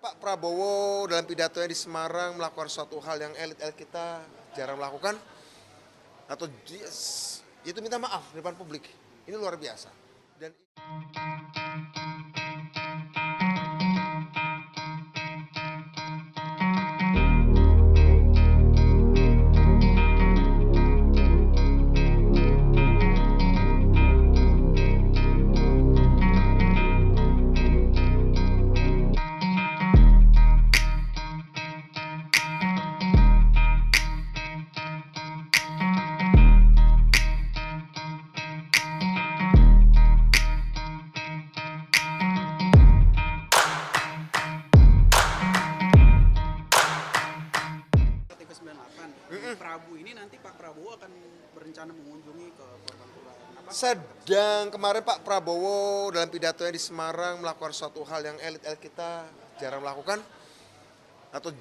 Pak Prabowo dalam pidatonya di Semarang melakukan suatu hal yang elit-elit kita jarang melakukan, atau itu minta maaf di depan publik. Ini luar biasa. Dan Prabu ini nanti Pak Prabowo akan berencana mengunjungi ke korban korban. sedang kemarin Pak Prabowo dalam pidatonya di Semarang melakukan suatu hal yang elit-elit kita jarang melakukan, atau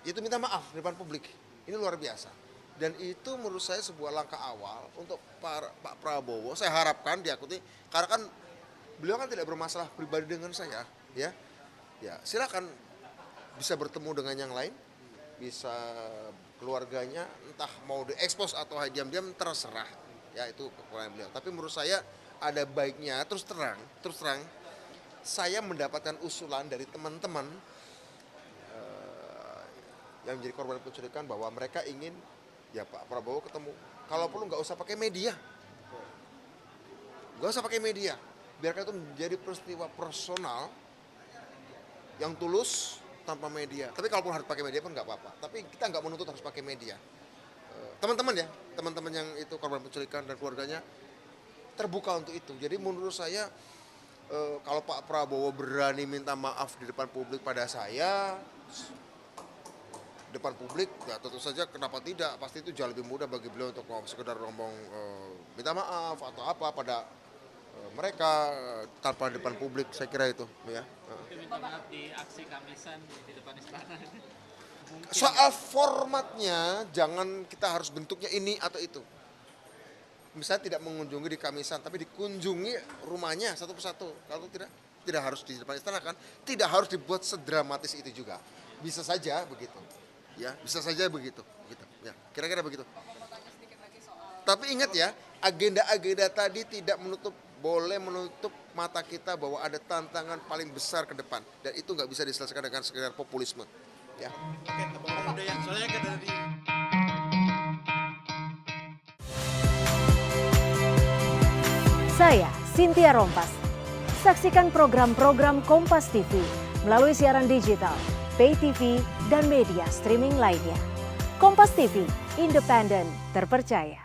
itu minta maaf di depan publik. Ini luar biasa. Dan itu menurut saya sebuah langkah awal untuk Pak Prabowo. Saya harapkan diakuti, karena kan beliau kan tidak bermasalah pribadi dengan saya, ya. Ya, silakan bisa bertemu dengan yang lain, bisa keluarganya, entah mau diekspos atau diam-diam terserah, ya itu kekurangan beliau. Tapi menurut saya ada baiknya terus terang saya mendapatkan usulan dari teman-teman yang menjadi korban penculikan bahwa mereka ingin ya Pak Prabowo ketemu. Kalau perlu nggak usah pakai media, biarkan itu menjadi peristiwa personal yang tulus tanpa media. Tapi kalaupun harus pakai media pun nggak apa-apa. Tapi kita nggak menuntut harus pakai media. Teman-teman yang itu korban penculikan dan keluarganya terbuka untuk itu. Jadi menurut saya kalau Pak Prabowo berani minta maaf di depan publik pada saya, depan publik, ya tentu saja kenapa tidak. Pasti itu jauh lebih mudah bagi beliau untuk sekedar ngomong minta maaf atau apa pada mereka tanpa depan publik, saya kira itu ya. Minta maaf di aksi Kamisan di depan istana. Soal formatnya jangan kita harus bentuknya ini atau itu. Misalnya tidak mengunjungi di Kamisan, tapi dikunjungi rumahnya satu persatu. Kalau tidak harus di depan istana kan, tidak harus dibuat sedramatis itu juga. Bisa saja begitu, ya bisa saja begitu, ya kira-kira begitu. Tapi ingat ya, agenda-agenda tadi tidak boleh menutup mata kita bahwa ada tantangan paling besar ke depan, dan itu nggak bisa diselesaikan dengan sekedar populisme. Ya. Oke, Abang udah ya. Soalnya kan dari Saya Cynthia Rompas. Saksikan program-program Kompas TV melalui siaran digital, pay TV, dan media streaming lainnya. Kompas TV, independen, terpercaya.